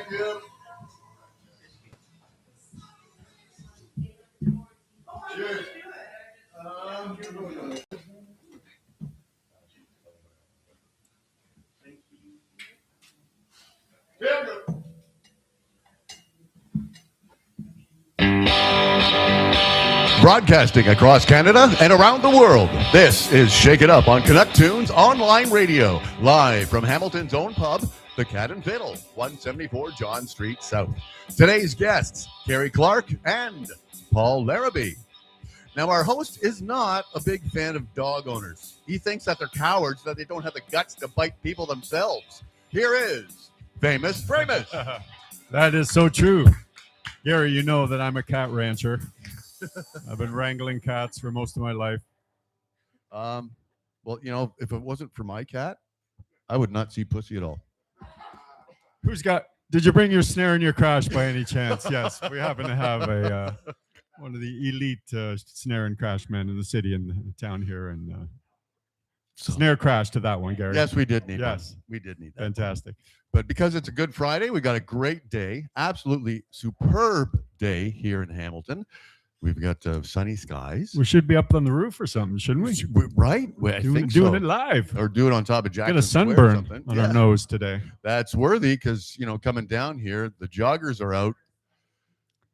Thank you. Cheers. Broadcasting across Canada and around the world, this is Shake It Up on Canuck Tunes Online Radio, live from Hamilton's own pub, the Cat and Fiddle, 174 John Street South. Today's guests, Carrie Clark and Paul Larrabee. Now, our host is not a big fan of dog owners. He thinks that they're cowards, that they don't have the guts to bite people themselves. Here is Famous Framus. That is so true. Gary, you know that I'm a cat rancher. I've been wrangling cats for most of my life. Well, you know, if it wasn't for my cat, I would not see pussy at all. Did you bring your snare and your crash by any chance? Yes, we happen to have one of the elite snare and crash men in the city and the town here. And snare crash to that one, Gary. Yes, we did need one. We did need that. Fantastic. But because it's a Good Friday, we got a great day, absolutely superb day here in Hamilton. We've got sunny skies. We should be up on the roof or something, shouldn't we? Right? I think doing so. It live. Or do it on top of Jackson Get a sunburn Square or on our nose today. That's worthy because, you know, coming down here, the joggers are out.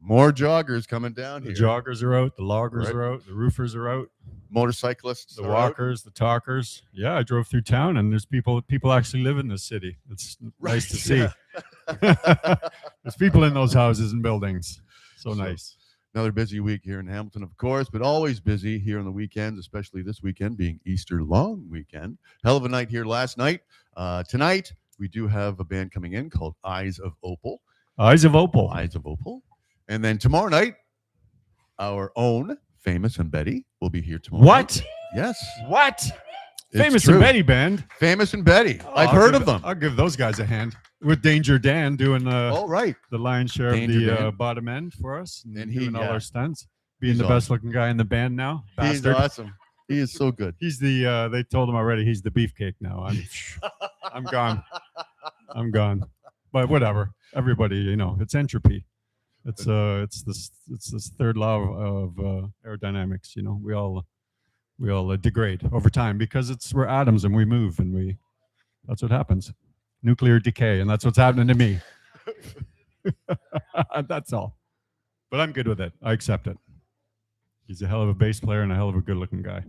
More joggers coming down here. The joggers are out. The loggers are out. The roofers are out. Motorcyclists the walkers, the talkers. Yeah, I drove through town and there's people actually live in this city. It's nice to see. Yeah. There's people in those houses and buildings. So nice. Another busy week here in Hamilton, of course, but always busy here on the weekends, especially this weekend being Easter long weekend. Hell of a night here last night. Tonight, we do have a band coming in called Eyes of Opal. Eyes of Opal. Eyes of Opal. And then tomorrow night, our own Famous and Betty will be here tomorrow. What? Night. Yes. What? Famous and Betty band. Famous and Betty. I've heard of them. I'll give those guys a hand. With Danger Dan doing the lion's share Danger of the bottom end for us. And he doing all our stunts. Being He's the best looking guy in the band now. Bastard. He's awesome. He is so good. He's the they told him already he's the beefcake now. I'm gone. I'm gone. But whatever. Everybody, you know, it's entropy. It's this third law of aerodynamics, you know. We all degrade over time because we're atoms and we move and that's what happens. Nuclear decay, and that's what's happening to me. That's all. But I'm good with it. I accept it. He's a hell of a bass player and a hell of a good-looking guy.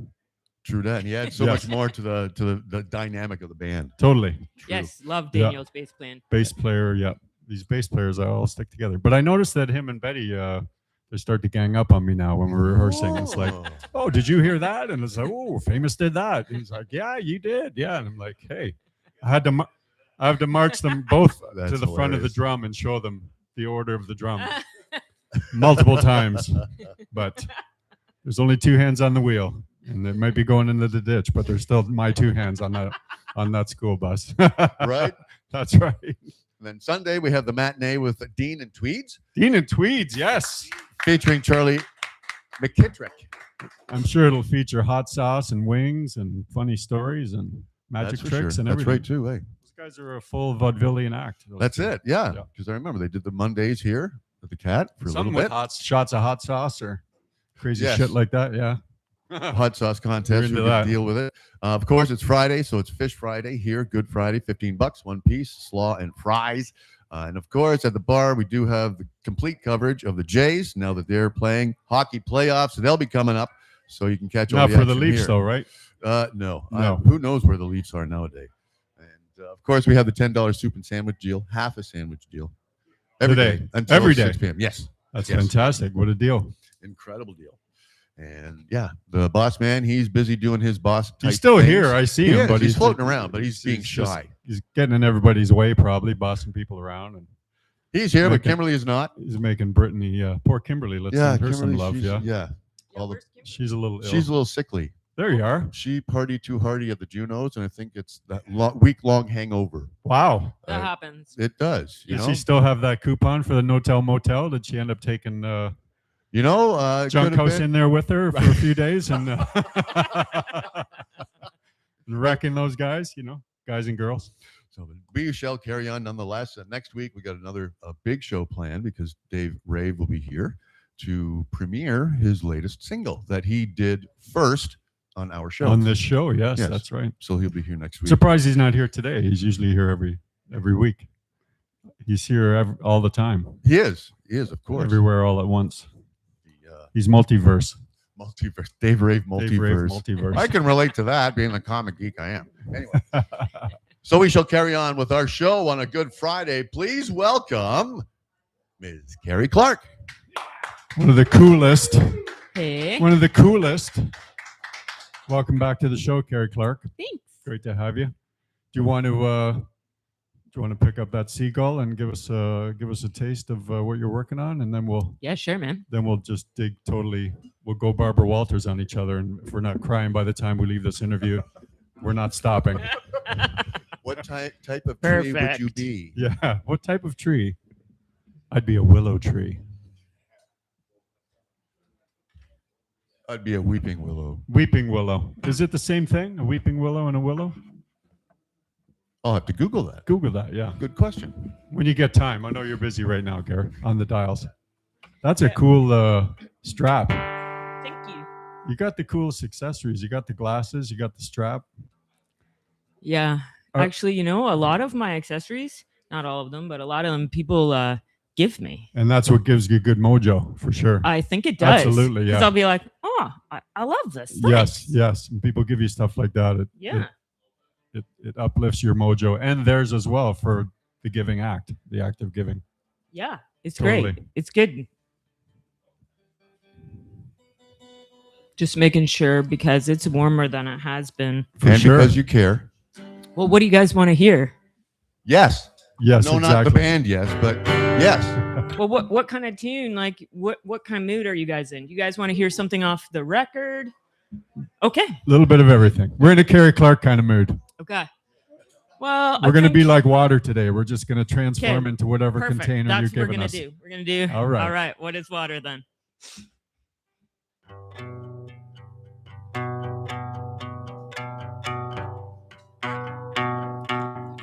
True that. And he adds so much more to the dynamic of the band. Totally. True. Yes, love Daniel's bass playing. Bass player, yeah. These bass players all stick together. But I noticed that him and Betty, they start to gang up on me now when we're rehearsing. It's like, oh, did you hear that? And it's like, oh, Famous did that. And he's like, yeah, you did. Yeah. And I'm like, hey, I have to march them both to the front of the drum and show them the order of the drum multiple times. But there's only two hands on the wheel, and they might be going into the ditch, but there's still my two hands on that school bus. Right? That's right. And then Sunday we have the matinee with Dean and Tweeds. Dean and Tweeds, yes. Featuring Charlie McKittrick. I'm sure it'll feature hot sauce and wings and funny stories and magic tricks and everything. That's right too, eh? Those guys are a full vaudevillian act. That's it, yeah. Because I remember they did the Mondays here at the Cat for a little bit. With shots of hot sauce or crazy shit like that, yeah. Hot sauce contest. We're going to deal with it. Of course, it's Friday, so it's Fish Friday here. Good Friday, $15, one piece, slaw and fries. And of course, at the bar, we do have the complete coverage of the Jays now that they're playing hockey playoffs. So they'll be coming up, so you can catch all the action. Not for the Leafs, here. Though, right? No. Who knows where the Leafs are nowadays? And of course, we have the $10 soup and sandwich deal, half a sandwich deal. Every day until 6 p.m. Yes. That's fantastic. What a deal. Incredible deal. And yeah, the boss man, he's busy doing his boss. He's still here. I see him, but he's floating around, but he's being shy. He's getting in everybody's way, probably bossing people around. And he's here, but Kimberly is not. He's making Brittany, poor Kimberly. Let's send her some love. Yeah. She's a little ill. She's a little sickly. There you are. She partied too hardy at the Junos, and I think it's that week-long hangover. Wow. That happens. It does. Does she still have that coupon for the No-Tell Motel? Did she end up taking Junk House in there with her for a few days and wrecking those guys, guys and girls? So we shall carry on nonetheless. Next week, we got another big show planned because Dave Rave will be here to premiere his latest single that he did first on our show. On this show, yes, Yes. that's right. So he'll be here next week. Surprised he's not here today. He's usually here every week. He's here all the time. He is, of course. Everywhere all at once. The, He's multiverse. multiverse. Dave Rave multiverse. Dave Rave multiverse. I can relate to that, being the comic geek I am. Anyway. So we shall carry on with our show on a Good Friday. Please welcome Ms. Carrie Clark. One of the coolest. Hey. One of the coolest. Welcome back to the show, Carrie Clark. Thanks. Great to have you. Do you want to pick up that seagull and give us a taste of what you're working on, and then we'll Sure, man. just dig totally. We'll go Barbara Walters on each other, and if we're not crying by the time we leave this interview, we're not stopping. What type of tree would you Perfect. be? Yeah. What type of tree? I'd be a willow tree. I'd be a weeping willow. Weeping willow. Is it the same thing? A weeping willow and a willow? I'll have to Google that. Google that, yeah. Good question. When you get time. I know you're busy right now, Garrett, on the dials. That's a cool strap. Thank you. You got the coolest accessories. You got the glasses. You got the strap. Yeah. Actually, a lot of my accessories, not all of them, but a lot of them people give me. And that's what gives you good mojo, for sure. I think it does. Absolutely, yeah. Because I'll be like, oh, I love this. Yes, Thanks. yes. And people give you stuff like that. Yeah. It uplifts your mojo and theirs as well for the giving act, the act of giving. Yeah. It's Totally. great. It's good. Just making sure because it's warmer than it has been. For And sure. because you care. Well, what do you guys want to hear? Yes. Yes, No, exactly. not the band, yes, but yes. Well, what kind of tune? Like, what kind of mood are you guys in? You guys want to hear something off the record? Okay. A little bit of everything. We're in a Carrie Clark kind of mood. Okay. Well, We're going to be like water today. We're just going to transform Okay, into whatever perfect. container That's you're what we're giving gonna us. do. We're gonna do. All right. All right. What is water then?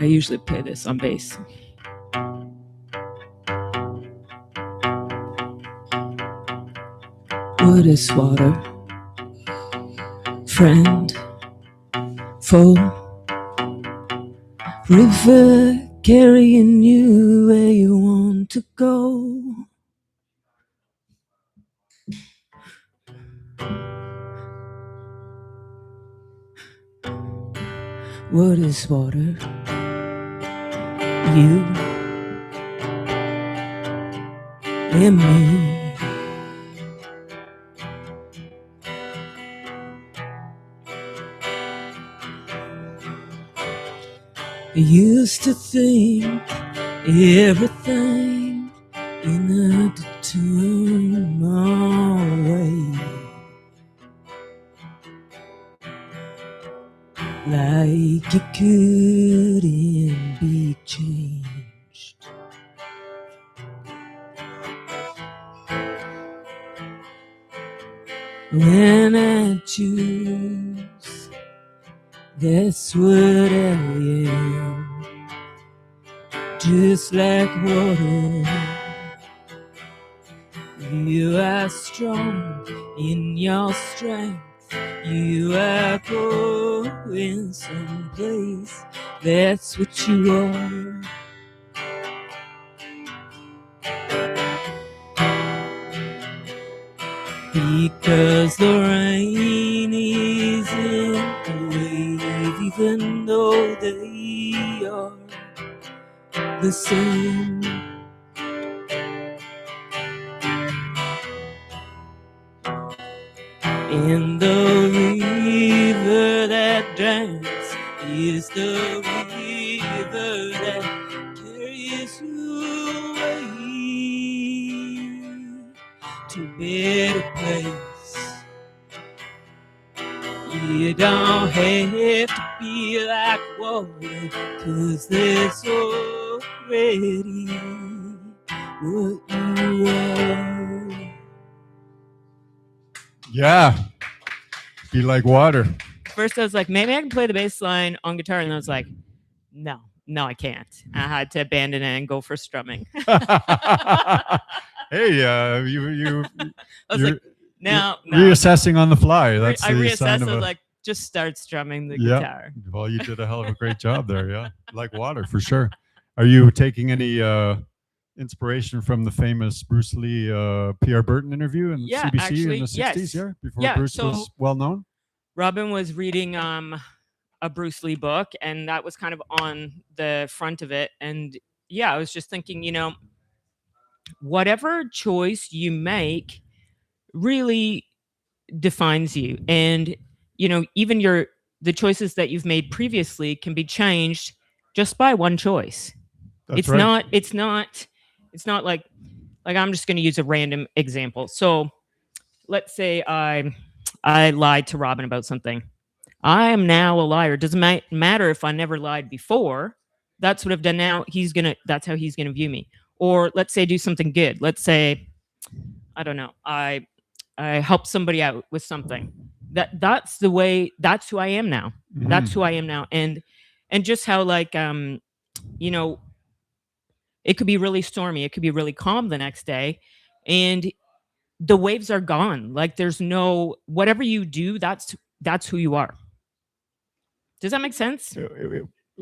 I usually play this on bass. What is water? Friend, foe, river carrying you where you want to go. What is water? You and me. I used to think everything in a turn my way. Like it couldn't be changed. When I choose, that's what I am. Just like water, you are strong in your strength. You are going someplace. That's what you are. Because the rain isn't the wave, even though they are the same. And the river that drowns is the river that carries you away to a better place. You don't have to be like water, 'cause there's already what you are. Yeah. Be like water. First I was like, maybe I can play the bass line on guitar, and I was like, no, no, I can't. I had to abandon it and go for strumming. Hey, I was you're like, no. reassessing on the fly. That's I the sign reassessed. of I was a. like, just start strumming the Yeah. guitar. Well, you did a hell of a great job there. Yeah, like water for sure. Are you taking any inspiration from the famous Bruce Lee P.R. Burton interview in Yeah, CBC actually, in the 60s? yes. Yeah, before Yeah, Bruce so- was well known. Robin was reading a Bruce Lee book, and that was kind of on the front of it. And yeah, I was just thinking, whatever choice you make really defines you. And, even the choices that you've made previously can be changed just by one choice. That's It's right. not like I'm just going to use a random example. So let's say I lied to Robin about something. I am now a liar. It doesn't matter if I never lied before. That's what I've done now. That's how he's gonna view me. Or let's say I do something good. Let's say, I don't know, I help somebody out with something. That's who I am now. Mhm. That's who I am now. And just how it could be really stormy. It could be really calm the next day. And the waves are gone. Like there's no, whatever you do, that's who you are. Does that make sense?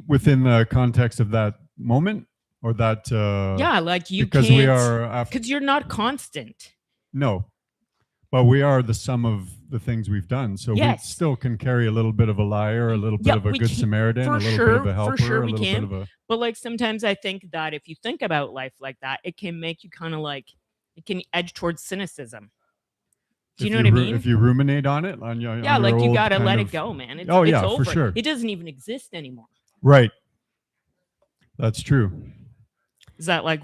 Within the context of that moment, or that Yeah, like you because can't, we are because you're not constant. no, but we are the sum of the things we've done. So Yes. we still can carry a little bit of a liar, a little bit of a we good can- Samaritan, a for little sure, bit of a helper, for sure a we little can. bit of a. But like sometimes I think that if you think about life like that, it can make you kind of like, it can edge towards cynicism. Do you know what I mean? If you ruminate on it, on your Yeah, on like your you old gotta kind let of- it go, man. It's, Oh, it's yeah, over. for sure. It doesn't even exist anymore. Right. That's true. Is that like,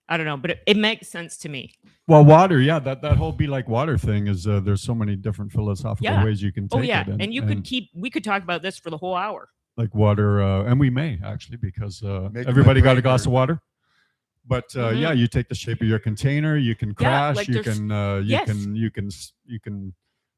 I don't know, but it makes sense to me. Well, water, yeah, that whole be like water thing is there's so many different philosophical Yeah. ways you can take Oh yeah, it. and we could talk about this for the whole hour. like water, and we may actually because Make everybody my got a brain glass hurt. of water. But Mhm. yeah, you take the shape of your container. You can crash. like you there's- can yes. you can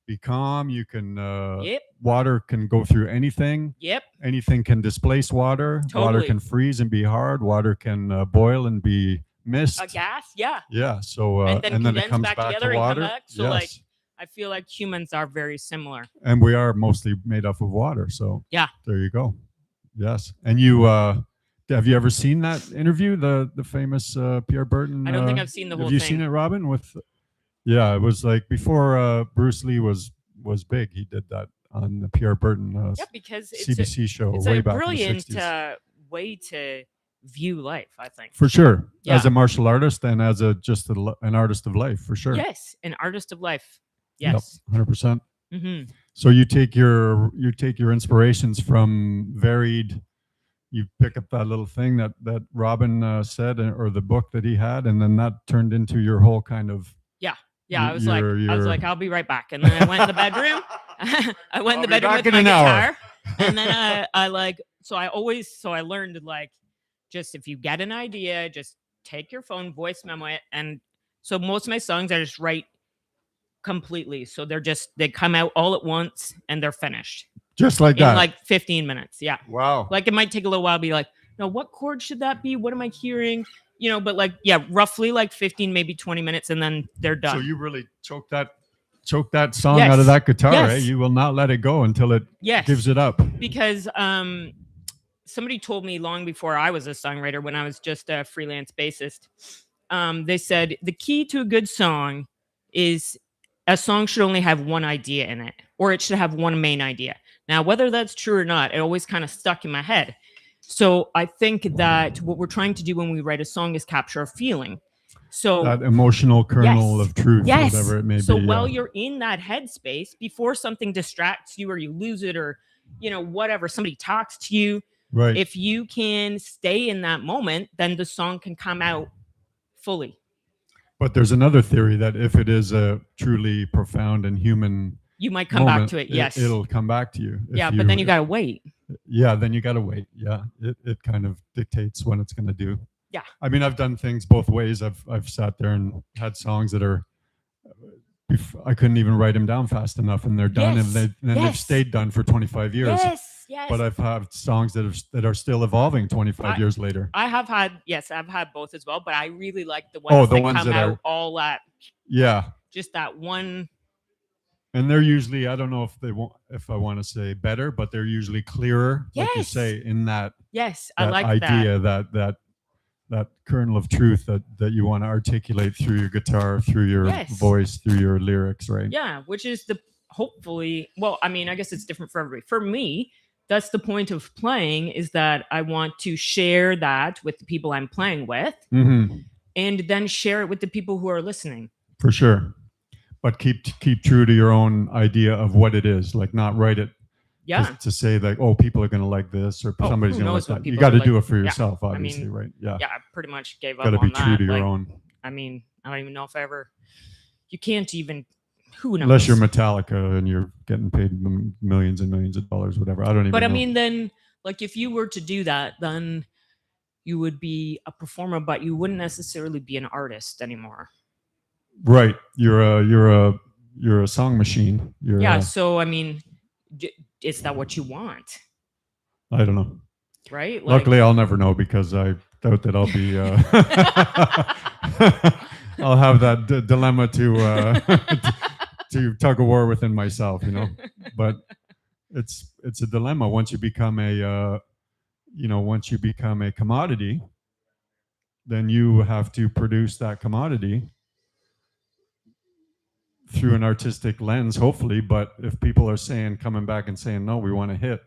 be calm. You can Yep. water can go through anything. Yep. Anything can displace water. Water Totally. can freeze and be hard. Water can boil and be mist. A gas, yeah. Yeah. So And then it condense comes back back together to and come water. back. So, yes. like, I feel like humans are very similar. And we are mostly made up of water. So Yeah. there you go. Yes. And you have you ever seen that interview, the famous Pierre Burton? I don't think I've seen the whole Have you thing. seen it, Robin? Yeah, it was like before Bruce Lee was big. He did that on the Pierre Burton Yeah, because it's CBC show it's way a back brilliant in the 60s. way to view life, I think. For sure, Yeah. as a martial artist and as an artist of life, for sure. Yes, an artist of life. Yes. 100%. Mm-hmm. So you take your inspirations from varied. You pick up that little thing that Robin said, or the book that he had, and then that turned into your whole kind of. Yeah, I was your- like, I'll be right back, and then I went in the bedroom. I went in the I'll be bedroom back with in my an hour. guitar, and then I learned like, just if you get an idea, just take your phone, voice memo it, and so most of my songs I just write completely, so they come out all at once and they're finished Just like in that. like 15 minutes. Yeah. Wow. Like it might take a little while to be like, no, what chord should that be? What am I hearing? But like, yeah, roughly like 15, maybe 20 minutes, and then they're done. So you really choke that song Yes. out of that guitar, Yes. eh? You will not let it go until it Yes. gives it up. Because somebody told me long before I was a songwriter, when I was just a freelance bassist, they said the key to a good song is a song should only have one idea in it, or it should have one main idea. Now, whether that's true or not, it always kind of stuck in my head. So I think that what we're trying to do when we write a song is capture a feeling. So That emotional kernel Yes. of truth, yes. whatever it may So be. while yeah. you're in that headspace, before something distracts you or you lose it, or whatever, somebody talks to you, Right. if you can stay in that moment, then the song can come out fully. But there's another theory that if it is a truly profound and human You might come back moment, to it. Yes. it'll come back to you. If Yeah, but then you got to wait. Yeah, then you got to wait. Yeah, it kind of dictates when it's going to do. Yeah. I mean, I've done things both ways. I've sat there and had songs that are I couldn't even write them down fast enough, and they're done, Yes, and they've yes. stayed done for 25 years. Yes. Yes. But I've had songs that are still evolving 25 years later. I've had both as well, but I really like the ones the that ones come that out are- all at Yeah. just that one. And they're usually, I don't know if I want to say better, but they're usually clearer, like you Yes. say, in that Yes, I like idea, that kernel of truth that you want to articulate through your guitar, through your voice, through your lyrics, right? Yeah, which is hopefully, well, I mean, I guess it's different for everybody. For me, that's the point of playing, is that I want to share that with the people I'm playing with, Mm-hmm. and then share it with the people who are listening. For sure. But keep true to your own idea of what it is, like not write it to say like, oh, people are going to like this or somebody's going to like that. You got to do it for yourself, obviously, right? Yeah. Yeah, I pretty much gave up on that. Got to be true to your like, own. I mean, I don't even know if I ever, you can't even, who knows? Unless you're Metallica and you're getting paid millions and millions of dollars, whatever. I don't even know. But I mean, then, like, if you were to do that, then you would be a performer, but you wouldn't necessarily be an artist anymore. Right. You're a song machine. So I mean, is that what you want? I don't know. Right. Luckily, I'll never know, because I doubt that I'll be. I'll have that dilemma to tug of war within myself, But it's a dilemma once you become a commodity. Then you have to produce that commodity through an artistic lens, hopefully. But if people are coming back and saying, no, we want to hit,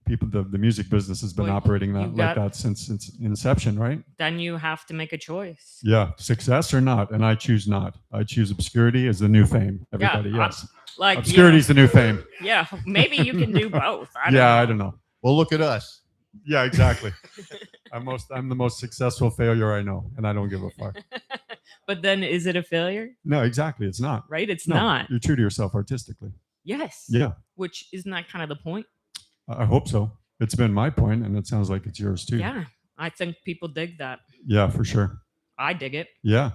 people, the music business has been operating like that since inception, right? Then you have to make a choice. Yeah, success or not, and I choose not. I choose obscurity as the new fame. Everybody, yes. Obscurity is the new fame. Yeah, maybe you can do both. I don't know. Well, look at us. Yeah, exactly. I'm the most successful failure I know, and I don't give a fuck. But then, is it a failure? No, exactly. It's not. Right? It's not. You're true to yourself artistically. Yes. Yeah. Which isn't that kind of the point? I hope so. It's been my point, and it sounds like it's yours too. Yeah, I think people dig that. Yeah, for sure. I dig it. Yeah,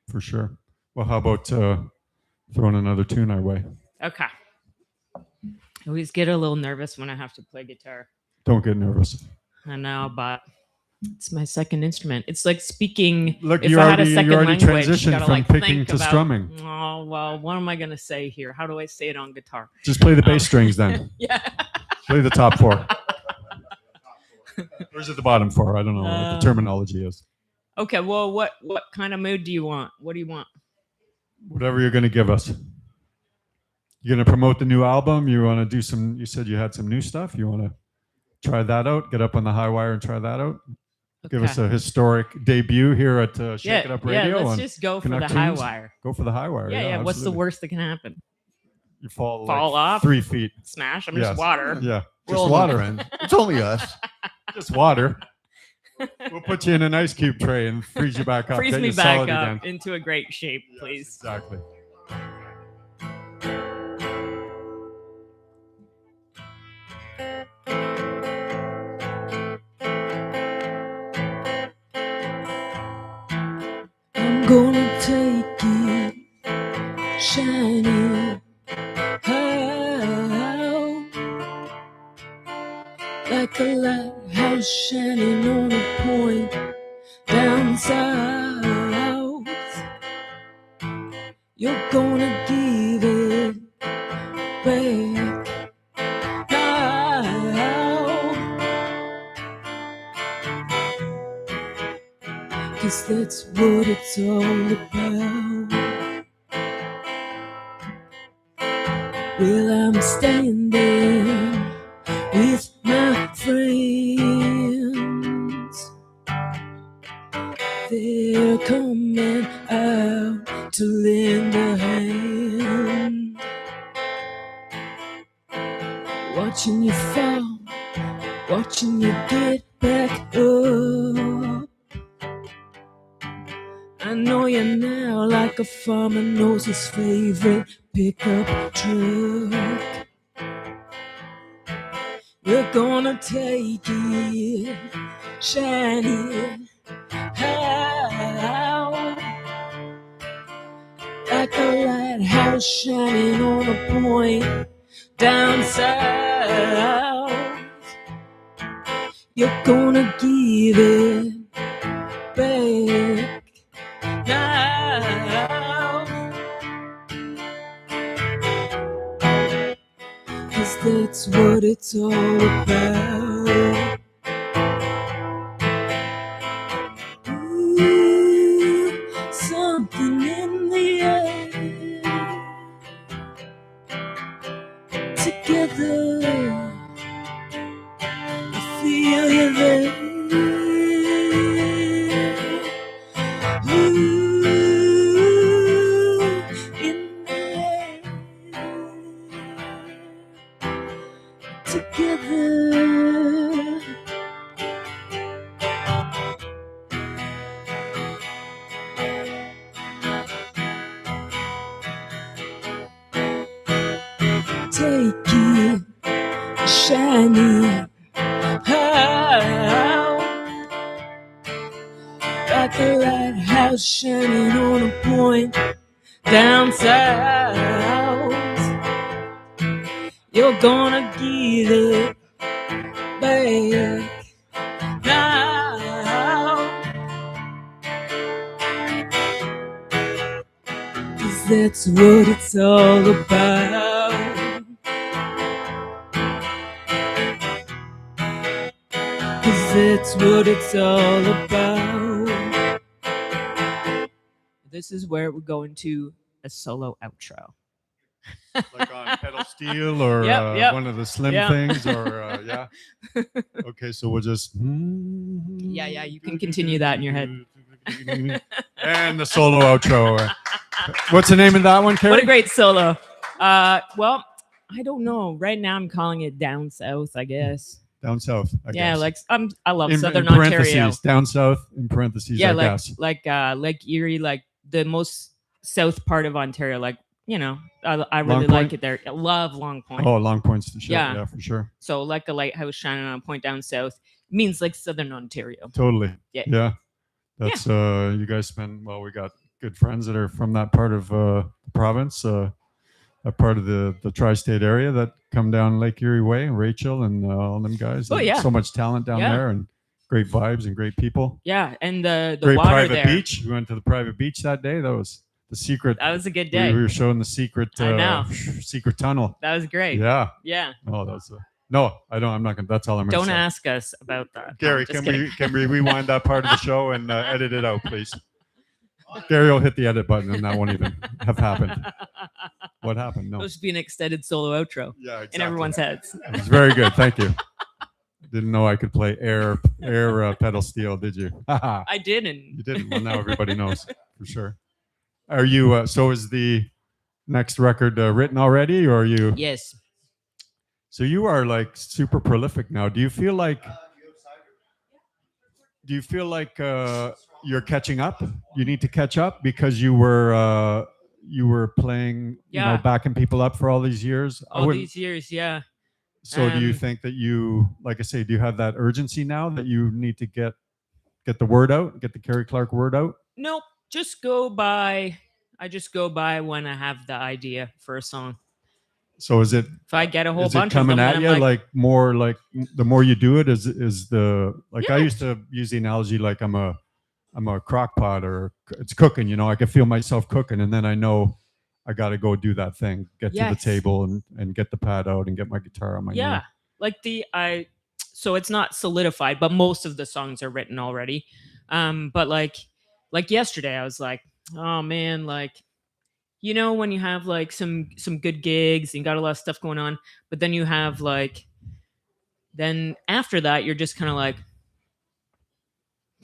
for sure. Well, how about throwing another tune our way? Okay. I always get a little nervous when I have to play guitar. Don't get nervous. I know, but it's my second instrument. It's like speaking. Look, if you I had already, a second you already language, transitioned from picking to strumming. Oh, well, what am I going to say here? How do I say it on guitar? Just play the bass strings then. Yeah. Play the top four. Or is it the bottom four? I don't know what the terminology is. Okay, well, what kind of mood do you want? What do you want? Whatever you're going to give us. You're going to promote the new album? You want to do you said you had some new stuff? You want to try that out? Get up on the high wire and try that out? Okay. Give us a historic debut here at Shake It Up Radio. Yeah, let's just go for the high wire. Go for the high wire. Yeah. What's the worst that can happen? You fall off 3 feet. Smash. I'm just water. Yeah. Just water in. It's only us. Just water. We'll put you in an ice cube tray and freeze you back up. Freeze me back up into a great shape, please. Yes, exactly. I'm gonna take it shining like a lighthouse shining on a point down south. You're gonna give it back now, 'cause that's what it's all about. Well, I'm standing with my friends. They're coming out to lend a hand. Watching you fall, watching you get back up. I know you now like a farmer knows his favorite pickup truck. We're gonna take it shining out like a lighthouse shining on a point down south. you're gonna give it back now. 'Cause that's what it's all about. Ooh, something in the air. Together, I feel you there. Ooh, in the air. Together. Take it, shining out like a lighthouse shining on a point down south. You're gonna give it back now. 'Cause that's what it's all about. 'Cause that's what it's all about. This is where we're going to a solo outro. Like on pedal steel or Yep. one of the slim Yeah. things or yeah. Okay, so we'll just Yeah, you can continue that in your head. And the solo outro. What's the name of that one, Carrie? What a great solo. Well, I don't know. Right now I'm calling it Down South, I guess. Down south. I Yeah, guess. like I love in Southern parentheses, Ontario. down south in parentheses. Yeah, I like guess. Lake Erie, like the most south part of Ontario. Like, you know, I really Long like Point? it there. I love Long Point. Oh, Long Point's the shit. Yeah. Yeah, for sure. So like a lighthouse shining on a point down south means like Southern Ontario. Totally. Yeah. Yeah. That's you guys spend we got good friends that are from that part of the province, a part of the tri-state area that come down Lake Erie way, and Rachel and all them guys. Oh, And yeah. So much talent down Yeah. there and great vibes and great people. Yeah, and the Great water private there. beach. We went to the private beach that day. That was the secret. That was a good We day. were showing the secret I know. secret tunnel. That was great. Yeah. Yeah. Oh, that's no, I don't. I'm not gonna. That's all I'm gonna Don't say. ask us about that. No, Gary, just can we rewind that part of the show and edit it out, please? Gary will hit the edit button, and that won't even have happened. What happened? No. Supposed to be an extended solo outro Yeah, exactly. in everyone's heads. It's very good. Thank you. Didn't know I could play air pedal steel, did you? Haha. I didn't. You didn't. Well, now everybody knows for sure. Are you? So is the next record written already, or are you? Yes. So you are like super prolific now. Do you feel like? Do you feel like you're catching up? You need to catch up because you were playing, Yeah. backing people up for all these years. I All wouldn't- these years, yeah. So do you Um, think that you, like I say, do you have that urgency now that you need to get the word out, get the Carrie Clark word out? Nope. Just go by. I just go by when I have the idea for a song. So is it If I get a whole is it bunch coming of them, at then you I'm like more like the more you do it is the like I Yeah. used to use the analogy like I'm a crock pot or it's cooking, I can feel myself cooking and then I know I got to go do that thing, get to the Yes. table and get the pad out and get my guitar on my knee. yeah, like so it's not solidified, but most of the songs are written already. But like yesterday, I was like, oh man, like, when you have like some good gigs and you got a lot of stuff going on, but then you have then after that, you're just kind of like,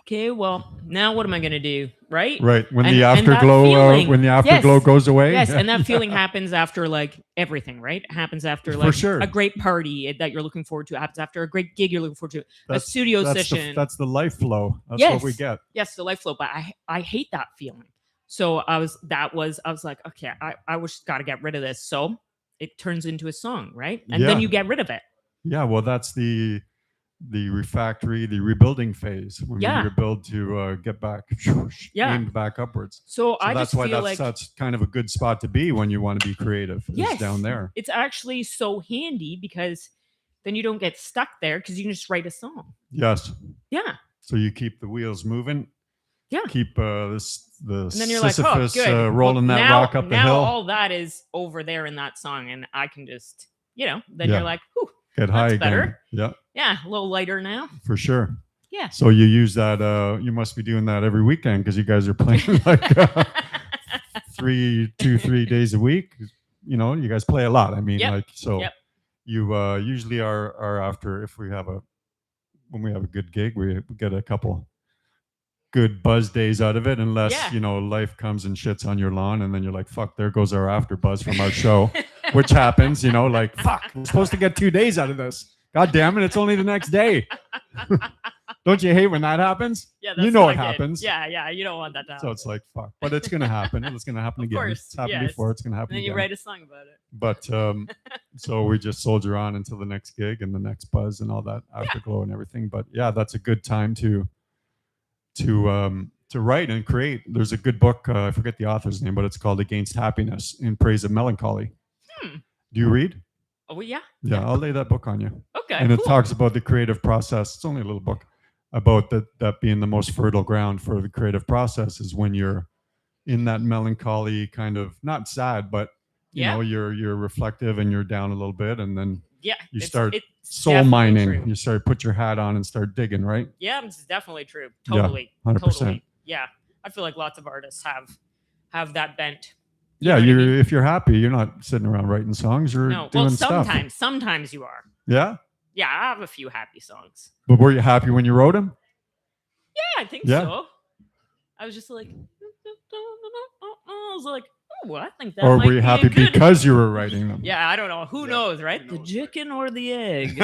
okay, well, now what am I gonna do, right? Right. When And- the and that afterglow feeling- when the afterglow Yes. goes away. Yes, and that feeling happens after like everything, right? It happens after For like sure. a great party that you're looking forward to. It happens after a great gig you're looking forward to. A That's- studio that's session. that's the life flow. That's Yes. what we get. Yes, the life flow, but I hate that feeling. So I was like, okay, I just got to get rid of this. So it turns into a song, right? And then Yeah. you get rid of it. Yeah, well, that's the refactory, the rebuilding phase when Yeah. we rebuild to get back, Yeah. aimed back upwards. So, So I that's just why feel that's like that's kind of a good spot to be when you want to be creative. Is Yes. down there. it's actually so handy because then you don't get stuck there because you can just write a song. Yes. Yeah. So you keep the wheels moving. Yeah. Keep the And then you're like, Sisyphus oh, good. rolling that now, rock up the now hill. all that is over there in that song, and I can just, then you're like, whew, Get high that's again. better. Yeah. Yeah, a little lighter now. For sure. Yeah. So you use that. You must be doing that every weekend because you guys are playing like 3 days a week. You guys play a lot. I mean, you usually are after when we have a good gig, we get a couple good buzz days out of it, unless life comes and shits on your lawn, and then you're like, fuck, there goes our after buzz from our show, which happens. Like, fuck, we're supposed to get 2 days out of this. God damn it, it's only the next day. Don't you hate when that happens? Yeah, that's it happens. Yeah, you don't want that to happen. So it's like, fuck. But it's going to happen. And it's going to happen again. Course, it's happened before. It's going to happen and then again. you write a song about it. But so we just soldier on until the next gig and the next buzz and all that afterglow and everything. But yeah, that's a good time to write and create. There's a good book. I forget the author's name, but it's called Against Happiness in Praise of Melancholy. Do you read? Oh, yeah. Yeah, I'll lay that book on you. Okay. And it talks about the creative process. It's only a little book about that being the most fertile ground for the creative process is when you're in that melancholy kind of, not sad, but you're reflective and you're down a little bit, and then you start soul mining. True. You start put your hat on and start digging, right? Yeah, it's definitely true. Totally. Yeah, 100%. Totally. Yeah. I feel like lots of artists have that bent. Yeah, if you're happy, you're not sitting around writing songs. You're doing stuff. Sometimes you are. Yeah? Yeah, I have a few happy songs. But were you happy when you wrote them? Yeah, I think so. I was just like, I was like, oh, I think that. Or might were you be happy good. because you were writing them? Yeah, I don't know. Who knows, right? The chicken or the egg?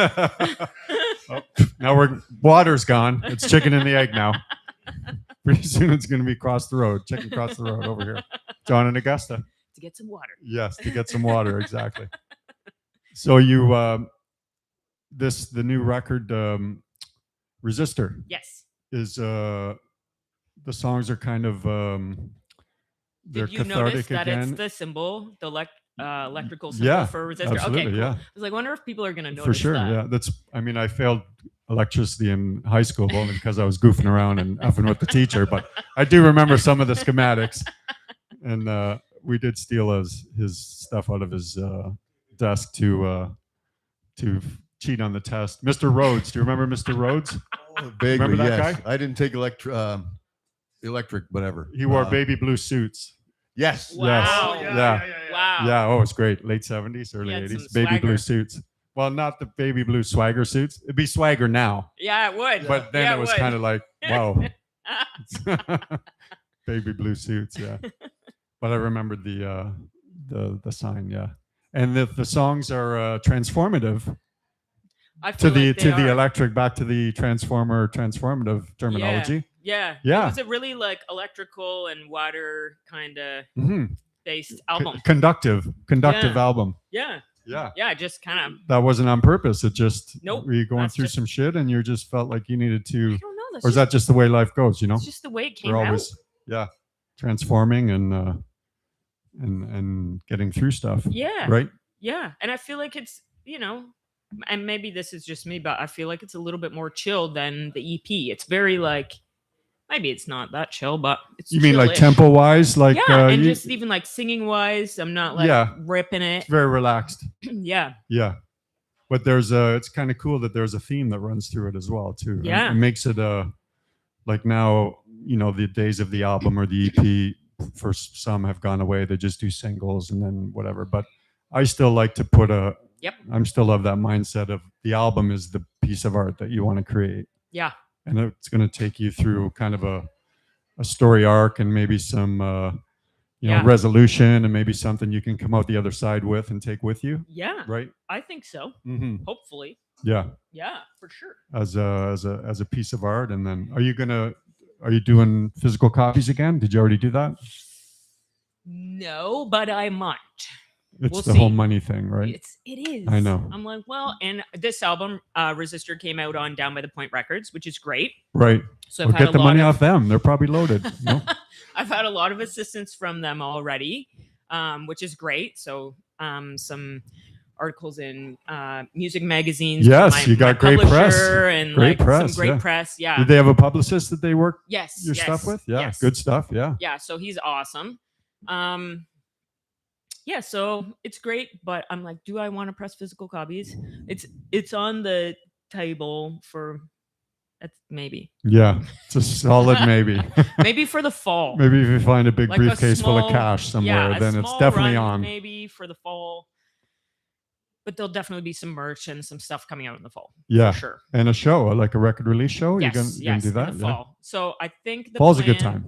Now water's gone. It's chicken and the egg now. Pretty soon it's going to be across the road. Chicken across the road over here. John and Augusta. To get some water. Yes, to get some water, exactly. So you, the new record, Resistor. Yes. Is the songs are kind of they're Did you cathartic notice that again. it's the symbol, the electrical symbol for Resistor? Absolutely, okay, cool. yeah. I was like, wonder if people are going to notice for sure. that. Yeah, I failed electricity in high school only because I was goofing around and effing with the teacher, but I do remember some of the schematics, and we did steal his stuff out of his desk to cheat on the test. Mr. Rhodes, do you remember Mr. Rhodes? Vaguely, remember that yes. guy? I didn't take electric, whatever. He wore baby blue suits. Yes. Wow. Yes. Yeah. Wow. Yeah. Oh, it's great. Late 70s, early 80s. Baby blue suits. Well, not the baby blue swagger suits. It'd be swagger now. Yeah, it would. But then it was kind of like, wow. Baby blue suits, yeah. But I remembered the sign, yeah. And the songs are transformative. To the electric, back to the transformative terminology. Yeah. It was a really like electrical and water kind of based album. Conductive album. Yeah. Yeah. Yeah, just kind of. That wasn't on purpose. It just, were you going through some shit and you just felt like you needed to, I don't know. or is that just the way life goes, It's just the way it came We're always, transforming and getting through stuff. Yeah. Right? Yeah. And I feel like it's, and maybe this is just me, but I feel like it's a little bit more chill than the EP. It's very like, maybe it's not that chill, but it's You mean like chill-ish. tempo wise? Like, and just even like singing wise, I'm not like ripping it. It's very relaxed. Yeah. Yeah. But it's kind of cool that there's a theme that runs through it as well, too. Yeah. It makes it like now, the days of the album or the EP for some have gone away. They just do singles and then whatever. But I still like to put I'm still of that mindset of the album is the piece of art that you want to create. Yeah. And it's going to take you through kind of a story arc and maybe some, resolution and maybe something you can come out the other side with and take with you. Yeah. Right. I think so. Mm-hmm. Hopefully. Yeah. Yeah, for sure. As a piece of art. And then are you doing physical copies again? Did you already do that? No, but I might. It's the whole money thing, right? It is. I know. I'm like, well, and this album, Resistor, came out on Down by the Point Records, which is great. Right. So I've had get the money off them. They're probably loaded. No? I've had a lot of assistance from them already, which is great. So some articles in music magazines. Yes, you got great press. And Great press, some great yeah. press. Yeah. Did they have a publicist that they work Yes. your yes, stuff with? Yeah, yes. good stuff. Yeah. Yeah, so he's awesome. Yeah, so it's great, but I'm like, do I want to press physical copies? It's on the table for that's maybe. Yeah, it's a solid maybe. Maybe for the fall. Maybe if you find a big Like a briefcase full of small- cash somewhere, yeah, a then it's small definitely run on. Maybe for the fall. But there'll definitely be some merch and some stuff coming out in the fall. Yeah, For sure. And a show, like a record release show. Yes, you can yes, do that. in the fall. So I think the Fall's a good plan- time.